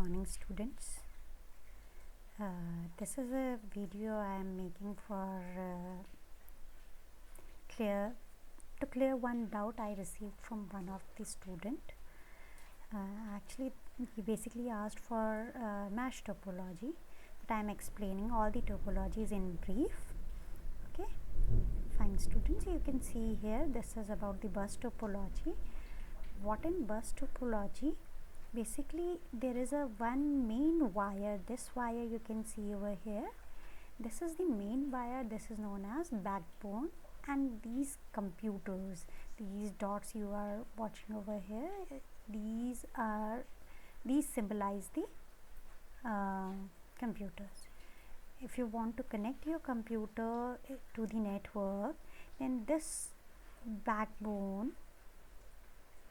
morning, students. This is a video I am making for clear one doubt I received from one of the student. Actually, he basically asked for mesh topology, but I am explaining all the topologies in brief. Okay, fine, students. You can see here this is about the bus topology. What in bus topology? Basically, there is a one main wire. This wire you can see over here. This is the main wire. This is known as backbone, and these computers, these dots you are watching over here, these symbolize the computers. If you want to connect your computer to the network, then this backbone,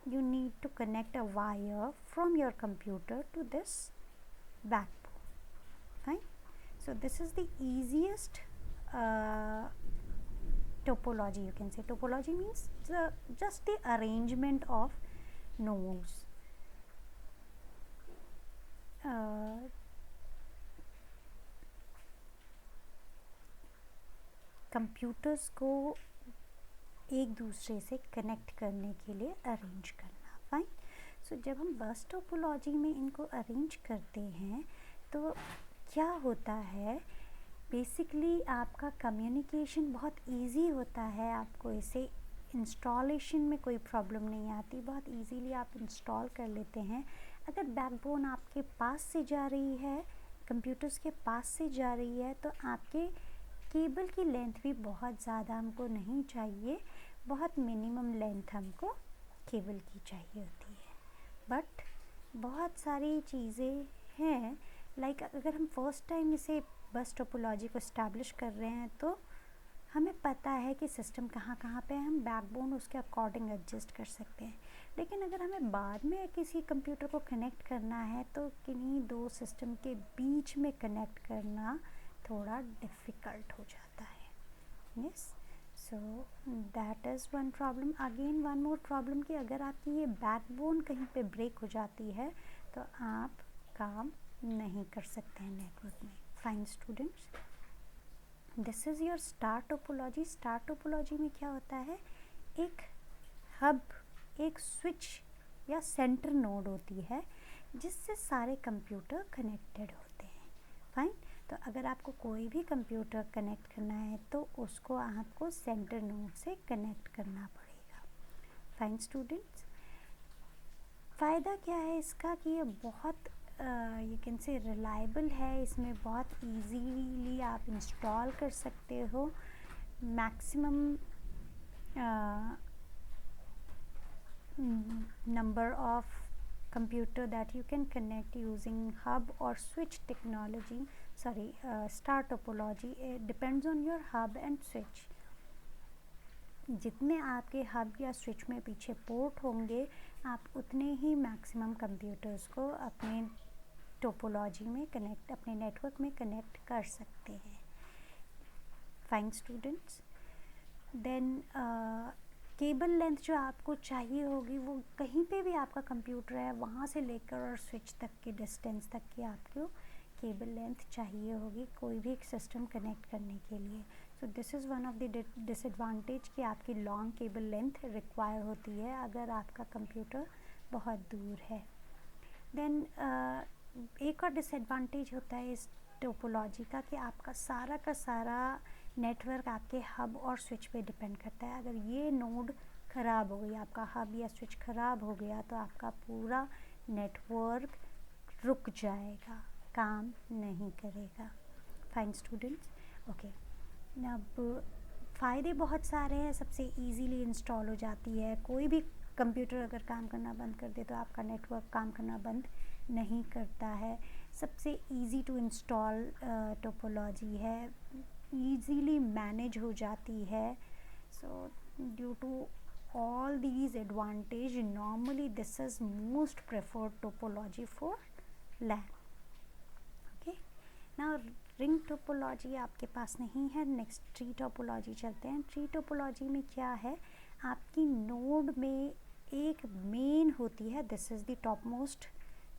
you need to connect a wire from your computer to this backbone. Fine. So this is the easiest topology, you can say. Topology means just the arrangement of nodes. Computers को एक दूसरे से connect करने के लिए arrange करना. Fine. सो जब हम बस टोपोलॉजी में इनको अरेंज करते हैं तो क्या होता है, बेसिकली आपका कम्युनिकेशन बहुत इजी होता है. आपको इसे इंस्टॉलेशन में कोई प्रॉब्लम नहीं आती, बहुत इजीली आप इंस्टॉल कर लेते हैं. अगर बैकबोन आपके पास से जा रही है, कंप्यूटर्स के पास से जा रही है, तो आपके केबल की लेंथ भी बहुत ज़्यादा हमको नहीं चाहिए. बहुत मिनिमम लेंथ हमको केबल की चाहिए होती है. बट बहुत सारी चीज़ें हैं, लाइक अगर हम फर्स्ट टाइम इसे बस टोपोलॉजी को इस्टेब्लिश कर रहे हैं तो हमें पता है कि सिस्टम कहाँ कहाँ पे है, हम बैकबोन उसके अकॉर्डिंग एडजस्ट कर सकते हैं. लेकिन अगर हमें बाद में किसी कंप्यूटर को कनेक्ट करना है तो किन्हीं दो सिस्टम के बीच में कनेक्ट करना थोड़ा डिफ़िकल्ट हो जाता है. Yes, so that is one problem. Again one more problem कि अगर आपकी ये बैकबोन कहीं पे ब्रेक हो जाती है तो आप काम नहीं कर सकते हैं नेटवर्क में. Fine students, this is your star topology. Star topology में क्या होता है, एक हब, एक स्विच या सेंटर नोड होती है जिससे सारे कंप्यूटर कनेक्टेड होते हैं. फाइन. तो अगर आपको कोई भी कंप्यूटर कनेक्ट करना है तो उसको आपको सेंटर नोड से कनेक्ट करना पड़ेगा. फाइन स्टूडेंट्स, फ़ायदा क्या है इसका कि ये बहुत यू कैन से रिलायबल है. इसमें बहुत इजीली आप इंस्टॉल कर सकते हो. Maximum number of computer that you can connect using hub or switch technology, star topology. It depends on your hub and switch. जितने आपके हब या स्विच में पीछे पोर्ट होंगे, आप उतने ही मैक्सिमम कंप्यूटर्स को अपने टोपोलॉजी में कनेक्ट, अपने नेटवर्क में कनेक्ट कर सकते हैं. Fine students, then cable length जो आपको चाहिए होगी वो कहीं पे भी आपका कंप्यूटर है वहाँ से लेकर और स्विच तक के डिस्टेंस तक की आपको केबल लेंथ चाहिए होगी कोई भी सिस्टम कनेक्ट करने के लिए. सो this is one of the disadvantage कि आपकी लॉन्ग केबल लेंथ रिक्वायर होती है अगर आपका कंप्यूटर बहुत दूर है. देन एक और डिसएडवांटेज होता है इस टोपोलॉजी का कि आपका सारा नेटवर्क आपके हब और स्विच पे डिपेंड करता है. अगर ये नोड ख़राब हो गई, आपका हब या स्विच ख़राब हो गया, तो आपका पूरा नेटवर्क रुक जाएगा, काम नहीं करेगा. Fine students, okay. अब फ़ायदे बहुत सारे हैं. सबसे इजीली इंस्टॉल हो जाती है. कोई भी कंप्यूटर अगर काम करना बंद कर दे तो आपका नेटवर्क काम करना बंद नहीं करता है. सबसे इजी टू इंस्टॉल टोपोलॉजी है. easily मैनेज हो जाती है. So due to all these advantage, normally this is most preferred topology for LAN. okay, now ring topology आपके पास नहीं है. नेक्स्ट ट्री टोपोलॉजी चलते हैं. ट्री टोपोलॉजी में क्या है, आपकी नोड में एक मेन होती है. This is the top most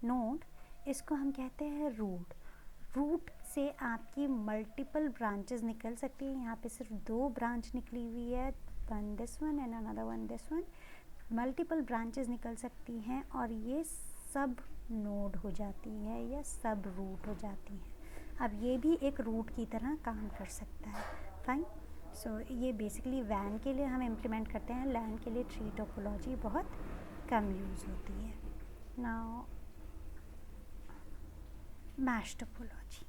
node. इसको हम कहते हैं रूट। रूट से आपकी मल्टीपल ब्रांचेस निकल सकती है। यहाँ पे सिर्फ 2 ब्रांच निकली हुई है, one this one and another one this one. Multiple branches निकल सकती हैं और ये सब नोड हो जाती है या सब रूट हो जाती है। अब ये भी एक रूट की तरह काम कर सकता है। फाइन। सो ये बेसिकली वैन के लिए हम इम्प्लीमेंट करते हैं, लैन के लिए ट्री टोपोलॉजी बहुत कम यूज़ होती है। Now mesh topology,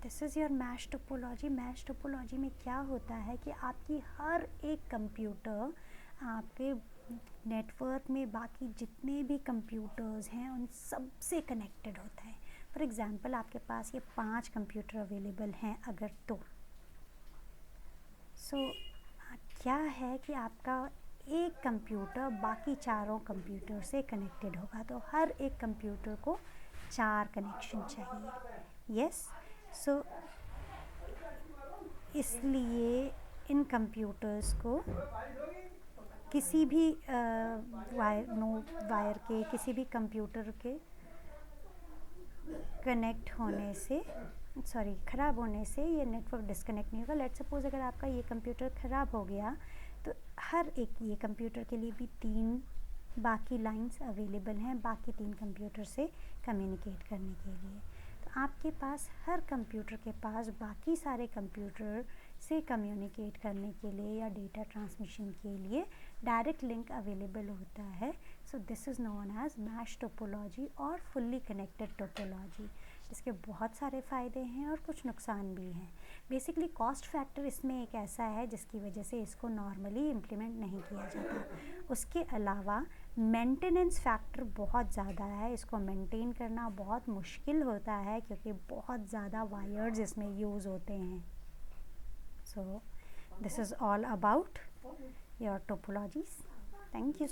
this is your mesh topology. Mesh topology में क्या होता है कि आपकी हर एक कंप्यूटर आपके नेटवर्क में बाकी जितने भी कंप्यूटर्स हैं उन सब से कनेक्टेड होता है। फॉर एग्ज़ाम्पल आपके पास ये 5 कंप्यूटर अवेलेबल हैं अगर तो क्या है कि आपका एक कंप्यूटर बाकी चारों कंप्यूटर से कनेक्टेड होगा, तो हर एक कंप्यूटर को 4 कनेक्शन चाहिए। यस। सो इसलिए इन कंप्यूटर्स को किसी भी वायर के किसी भी कंप्यूटर के कनेक्ट होने से ख़राब होने से ये नेटवर्क डिस्कनेक्ट नहीं होगा। लेट सपोज अगर आपका ये कंप्यूटर ख़राब हो गया तो हर एक ये कंप्यूटर के लिए भी 3 बाकी लाइंस अवेलेबल हैं बाकी 3 कंप्यूटर से कम्युनिकेट करने के लिए। तो आपके पास हर कंप्यूटर के पास बाकी सारे कंप्यूटर से कम्युनिकेट करने के लिए या डेटा ट्रांसमिशन के लिए डायरेक्ट लिंक अवेलेबल होता है। So this is known as mesh topology और फुल्ली कनेक्टेड टोपोलॉजी। इसके बहुत सारे फ़ायदे हैं और कुछ नुकसान भी हैं। बेसिकली कॉस्ट फैक्टर इसमें एक ऐसा है जिसकी वजह से इसको नॉर्मली इम्प्लीमेंट नहीं किया जाता। उसके अलावा मेंटेनेंस फैक्टर बहुत ज़्यादा है, इसको मेंटेन करना बहुत मुश्किल होता है क्योंकि बहुत ज़्यादा वायर्स इसमें यूज़ होते हैं। सो this is all about your topologies. Thank you.